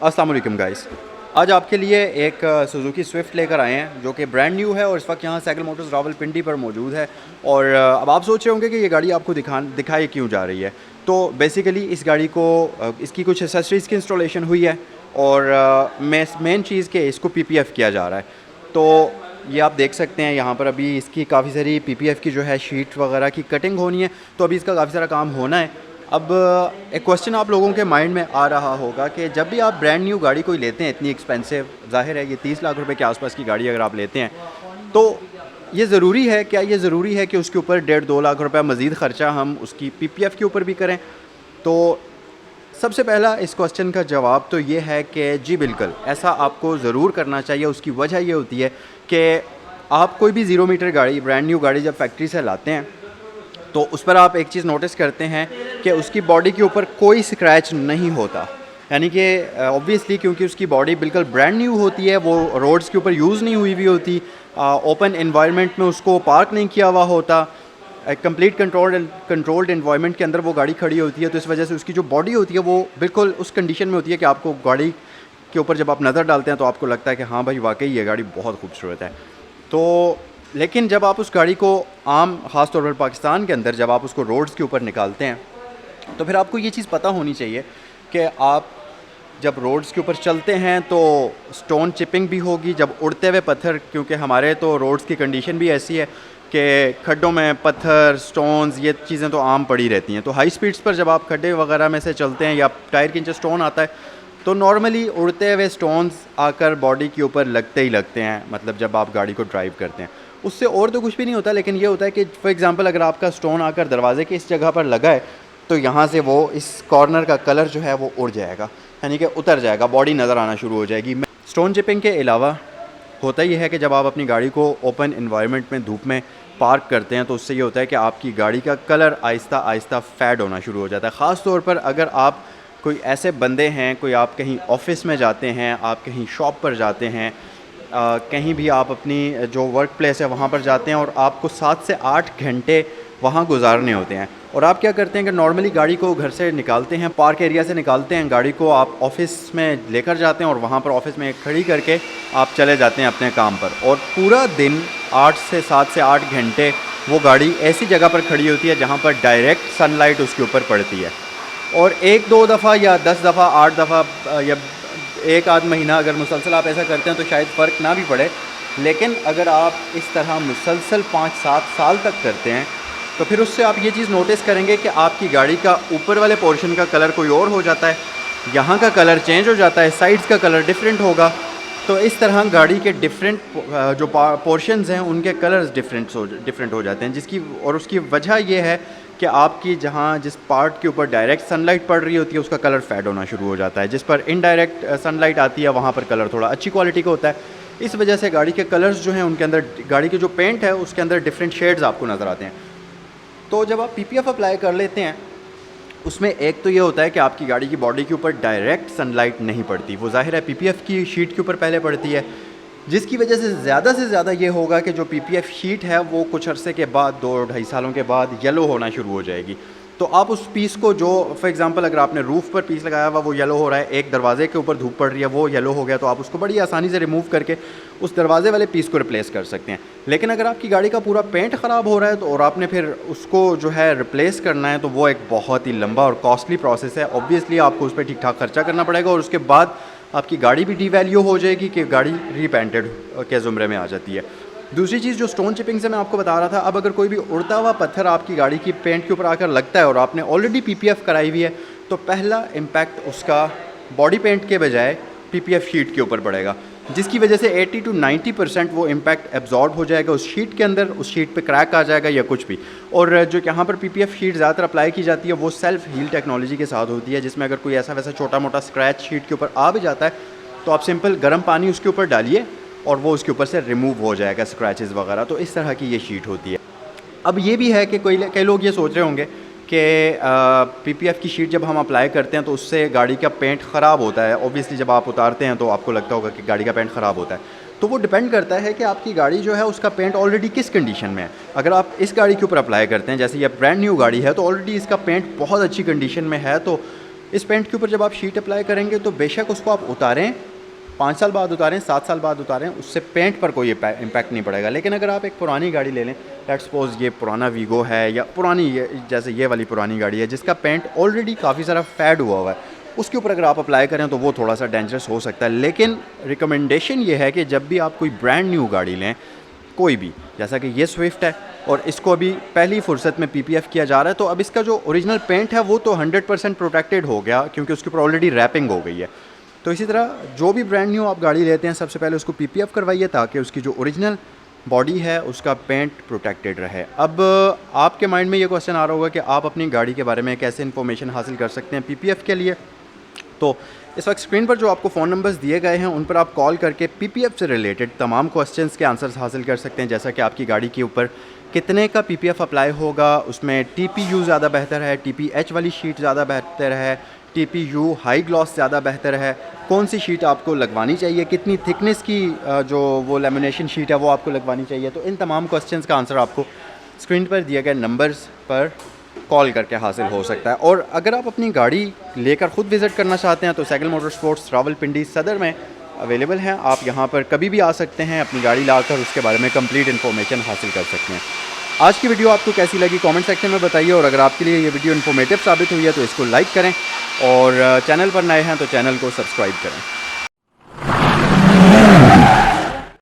السلام علیکم گائز. آج آپ کے لیے ایک سوزوکی سوئفٹ لے کر آئے ہیں جو کہ برانڈ نیو ہے اور اس وقت یہاں سائیکل موٹرز راولپنڈی پر موجود ہے. اور اب آپ سوچ رہے ہوں گے کہ یہ گاڑی آپ کو دکھائی کیوں جا رہی ہے. تو بیسیکلی اس گاڑی کو اس کی کچھ ایسیسریز کی انسٹالیشن ہوئی ہے اور مین چیز کہ اس کو پی پی ایف کیا جا رہا ہے. تو یہ آپ دیکھ سکتے ہیں یہاں پر ابھی اس کی کافی ساری پی پی ایف کی جو ہے شیٹ وغیرہ کی کٹنگ ہونی ہے. تو ابھی اس کا کافی سارا کام ہونا ہے. اب ایک کوشچن آپ لوگوں کے مائنڈ میں آ رہا ہوگا کہ جب بھی آپ برانڈ نیو گاڑی کوئی لیتے ہیں اتنی ایکسپینسو، ظاہر ہے یہ 30 لاکھ روپے کے آس پاس کی گاڑی اگر آپ لیتے ہیں تو یہ ضروری ہے، کیا یہ ضروری ہے کہ اس کے اوپر 1.5-2 لاکھ روپے مزید خرچہ ہم اس کی پی پی ایف کے اوپر بھی کریں؟ تو سب سے پہلا اس کوشچن کا جواب تو یہ ہے کہ جی بالکل ایسا آپ کو ضرور کرنا چاہیے. اس کی وجہ یہ ہوتی ہے کہ آپ کوئی بھی 0 میٹر گاڑی، برانڈ نیو گاڑی جب فیکٹری سے لاتے ہیں تو اس پر آپ ایک چیز نوٹس کرتے ہیں کہ اس کی باڈی کے اوپر کوئی سکریچ نہیں ہوتا. یعنی کہ اوبویسلی کیونکہ اس کی باڈی بالکل برانڈ نیو ہوتی ہے، وہ روڈز کے اوپر یوز نہیں ہوئی ہوتی، اوپن انوائرمنٹ میں اس کو پارک نہیں کیا ہوا ہوتا، کمپلیٹ کنٹرولڈ انوائرمنٹ کے اندر وہ گاڑی کھڑی ہوتی ہے. تو اس وجہ سے اس کی جو باڈی ہوتی ہے وہ بالکل اس کنڈیشن میں ہوتی ہے کہ آپ کو گاڑی کے اوپر جب آپ نظر ڈالتے ہیں تو آپ کو لگتا ہے کہ ہاں بھائی واقعی یہ گاڑی بہت خوبصورت ہے. تو لیکن جب آپ اس گاڑی کو عام خاص طور پر پاکستان کے اندر جب آپ اس کو روڈز کے اوپر نکالتے ہیں تو پھر آپ کو یہ چیز پتہ ہونی چاہیے کہ آپ جب روڈز کے اوپر چلتے ہیں تو سٹون چپنگ بھی ہوگی. جب اڑتے ہوئے پتھر، کیونکہ ہمارے تو روڈز کی کنڈیشن بھی ایسی ہے کہ کھڈوں میں پتھر، سٹونز، یہ چیزیں تو عام پڑی رہتی ہیں. تو ہائی سپیڈز پر جب آپ کھڈے وغیرہ میں سے چلتے ہیں یا ٹائر کے نیچے سٹون آتا ہے تو نارملی اڑتے ہوئے سٹونز آ کر باڈی کے اوپر لگتے ہی لگتے ہیں، مطلب جب آپ گاڑی کو ڈرائیو کرتے ہیں. اس سے اور تو کچھ بھی نہیں ہوتا، لیکن یہ ہوتا ہے کہ فار ایگزامپل اگر آپ کا سٹون آ کر دروازے کے اس جگہ پر لگا ہے تو یہاں سے وہ اس کارنر کا کلر جو ہے وہ اڑ جائے گا، یعنی کہ اتر جائے گا، باڈی نظر آنا شروع ہو جائے گی. سٹون چپنگ کے علاوہ ہوتا یہ ہے کہ جب آپ اپنی گاڑی کو اوپن انوائرمنٹ میں دھوپ میں پارک کرتے ہیں تو اس سے یہ ہوتا ہے کہ آپ کی گاڑی کا کلر آہستہ آہستہ فیڈ ہونا شروع ہو جاتا ہے. خاص طور پر اگر آپ کوئی ایسے بندے ہیں، کوئی آپ کہیں آفس میں جاتے ہیں، آپ کہیں شاپ پر جاتے ہیں، کہیں بھی آپ اپنی جو ورک پلیس ہے وہاں پر جاتے ہیں اور آپ کو 7 سے 8 گھنٹے وہاں گزارنے ہوتے ہیں، اور آپ کیا کرتے ہیں کہ نارملی گاڑی کو گھر سے نکالتے ہیں، پارک ایریا سے نکالتے ہیں، گاڑی کو آپ آفس میں لے کر جاتے ہیں اور وہاں پر آفس میں کھڑی کر کے آپ چلے جاتے ہیں اپنے کام پر، اور پورا دن 7 سے 8 گھنٹے وہ گاڑی ایسی جگہ پر کھڑی ہوتی ہے جہاں پر ڈائریکٹ سن لائٹ اس کے اوپر پڑتی ہے. اور 1-2 دفعہ یا 10 دفعہ 8 دفعہ یا ایک آدھ مہینہ اگر مسلسل آپ ایسا کرتے ہیں تو شاید فرق نہ بھی پڑے، لیکن اگر آپ اس طرح مسلسل 5-7 سال تک کرتے ہیں تو پھر اس سے آپ یہ چیز نوٹس کریں گے کہ آپ کی گاڑی کا اوپر والے پورشن کا کلر کوئی اور ہو جاتا ہے، یہاں کا کلر چینج ہو جاتا ہے، سائڈز کا کلر ڈیفرنٹ ہوگا. تو اس طرح گاڑی کے ڈفرینٹ جو پورشنز ہیں ان کے کلرز ڈفرینٹ ہو جاتے ہیں، اور اس کی وجہ یہ ہے کہ آپ کی جس پارٹ کے اوپر ڈائریکٹ سن لائٹ پڑ رہی ہوتی ہے اس کا کلر فیڈ ہونا شروع ہو جاتا ہے، جس پر انڈائریکٹ سن لائٹ آتی ہے وہاں پر کلر تھوڑا اچھی کوالٹی کا ہوتا ہے. اس وجہ سے گاڑی کے کلرز جو ہیں ان کے اندر، گاڑی کے جو پینٹ ہے اس کے اندر ڈفرینٹ شیڈز آپ کو نظر آتے ہیں. تو جب آپ پی پی ایف اپلائی کر لیتے ہیں اس میں ایک تو یہ ہوتا ہے کہ آپ کی گاڑی کی باڈی کے اوپر ڈائریکٹ سن لائٹ نہیں پڑتی، وہ ظاہر ہے پی پی ایف کی شیٹ کے اوپر پہلے پڑتی ہے، جس کی وجہ سے زیادہ یہ ہوگا کہ جو پی پی ایف شیٹ ہے وہ کچھ عرصے کے بعد 2-2.5 سالوں کے بعد یلو ہونا شروع ہو جائے گی. تو آپ اس پیس کو جو فار ایگزامپل اگر آپ نے روف پر پیس لگایا ہوا وہ یلو ہو رہا ہے، ایک دروازے کے اوپر دھوپ پڑ رہی ہے وہ یلو ہو گیا، تو آپ اس کو بڑی آسانی سے ریموو کر کے اس دروازے والے پیس کو ریپلیس کر سکتے ہیں. لیکن اگر آپ کی گاڑی کا پورا پینٹ خراب ہو رہا ہے تو اور آپ نے پھر اس کو جو ہے ریپلیس کرنا ہے تو وہ ایک بہت ہی لمبا اور کاسٹلی پروسیس ہے. اوبویسلی آپ کو اس پہ ٹھیک ٹھاک خرچہ کرنا پڑے گا اور اس کے بعد آپ کی گاڑی بھی ڈی ویلیو ہو جائے گی کہ گاڑی ری پینٹڈ کے زمرے میں آ جاتی ہے. دوسری چیز جو سٹون چپنگ سے میں آپ کو بتا رہا تھا، اب اگر کوئی بھی اڑتا ہوا پتھر آپ کی گاڑی کی پینٹ کے اوپر آ کر لگتا ہے اور آپ نے آلریڈی پی پی ایف کرائی ہوئی ہے تو پہلا امپیکٹ اس کا باڈی پینٹ کے بجائے پی پی ایف شیٹ کے اوپر پڑے گا، جس کی وجہ سے 80-90% وہ امپیکٹ ایبزارب ہو جائے گا اس شیٹ کے اندر، اس شیٹ پہ کریک آ جائے گا یا کچھ بھی. اور جو یہاں پر پی پی ایف شیٹ زیادہ تر اپلائی کی جاتی ہے وہ سیلف ہیل ٹیکنالوجی کے ساتھ ہوتی ہے، جس میں اگر کوئی ایسا ویسا چھوٹا موٹا اسکریچ شیٹ کے اوپر آ بھی جاتا ہے تو آپ سمپل گرم پانی اس کے اوپر ڈالیے اور وہ اس کے اوپر سے ریموو ہو جائے گا اسکریچز وغیرہ. تو اس طرح کی یہ شیٹ ہوتی ہے. اب یہ بھی ہے کہ کئی لوگ یہ سوچ رہے ہوں گے کہ پی پی ایف کی شیٹ جب ہم اپلائی کرتے ہیں تو اس سے گاڑی کا پینٹ خراب ہوتا ہے. اوبویسلی جب آپ اتارتے ہیں تو آپ کو لگتا ہوگا کہ گاڑی کا پینٹ خراب ہوتا ہے. تو وہ ڈپینڈ کرتا ہے کہ آپ کی گاڑی جو ہے اس کا پینٹ آلریڈی کس کنڈیشن میں ہے. اگر آپ اس گاڑی کے اوپر اپلائی کرتے ہیں جیسے یہ برانڈ نیو گاڑی ہے تو آلریڈی اس کا پینٹ بہت اچھی کنڈیشن میں ہے تو اس پینٹ کے اوپر جب آپ شیٹ اپلائی کریں گے تو بے شک اس کو آپ اتاریں، 5 سال بعد اتاریں، 7 سال بعد اتاریں، اس سے پینٹ پر کوئی امپیکٹ نہیں پڑے گا. لیکن اگر آپ ایک پرانی گاڑی لے لیں، لیٹ سپوز یہ پرانا ویگو ہے یا پرانی جیسے یہ والی پرانی گاڑی ہے جس کا پینٹ آلریڈی کافی سارا فیڈ ہوا ہے، اس کے اوپر اگر آپ اپلائی کریں تو وہ تھوڑا سا ڈینجرس ہو سکتا ہے. لیکن ریکمنڈیشن یہ ہے کہ جب بھی آپ کوئی برانڈ نیو گاڑی لیں، کوئی بھی، جیسا کہ یہ سوئفٹ ہے اور اس کو ابھی پہلی فرصت میں پی پی ایف کیا جا رہا ہے، تو اب اس کا جو اوریجنل پینٹ ہے وہ تو 100% پروٹیکٹیڈ ہو گیا کیونکہ اس کے اوپر آلریڈی ریپنگ ہو گئی ہے. تو اسی طرح جو بھی برانڈ نیو آپ گاڑی لیتے ہیں سب سے پہلے اس کو پی پی ایف کروائیے تاکہ اس کی جو اوریجنل باڈی ہے اس کا پینٹ پروٹیکٹیڈ رہے. اب آپ کے مائنڈ میں یہ کوشچن آ رہا ہوگا کہ آپ اپنی گاڑی کے بارے میں کیسے انفارمیشن حاصل کر سکتے ہیں پی پی ایف کے لیے. تو اس وقت اسکرین پر جو آپ کو فون نمبرز دیے گئے ہیں ان پر آپ کال کر کے پی پی ایف سے ریلیٹڈ تمام کوسچنس کے آنسرز حاصل کر سکتے ہیں، جیسا کہ آپ کی گاڑی کے اوپر کتنے کا پی پی ایف اپلائی ہوگا، اس میں ٹی پی یو زیادہ بہتر ہے، ٹی پی ایچ والی شیٹ زیادہ بہتر ہے، T P U high glass زیادہ بہتر ہے، کون سی شیٹ آپ کو لگوانی چاہیے، کتنی تھکنیس کی جو وہ لیمینیشن شیٹ ہے وہ آپ کو لگوانی چاہیے. تو ان تمام کوسچنس کا آنسر آپ کو اسکرین پر دیے گئے نمبرز پر کال کر کے حاصل ہو سکتا ہے. اور اگر آپ اپنی گاڑی لے کر خود وزٹ کرنا چاہتے ہیں تو سائیکل موٹر اسپورٹس راولپنڈی صدر میں اویلیبل ہیں. آپ یہاں پر کبھی بھی آ سکتے ہیں، اپنی گاڑی لا کر اس کے بارے میں کمپلیٹ انفارمیشن حاصل کر سکتے ہیں. آج کی ویڈیو آپ کو کیسی لگی کامنٹ سیکشن میں بتائیے، اور اگر آپ کے لیے یہ ویڈیو انفارمیٹیو ثابت ہوئی ہے تو اس کو لائک کریں، اور چینل پر نئے ہیں تو چینل کو سبسکرائب کریں.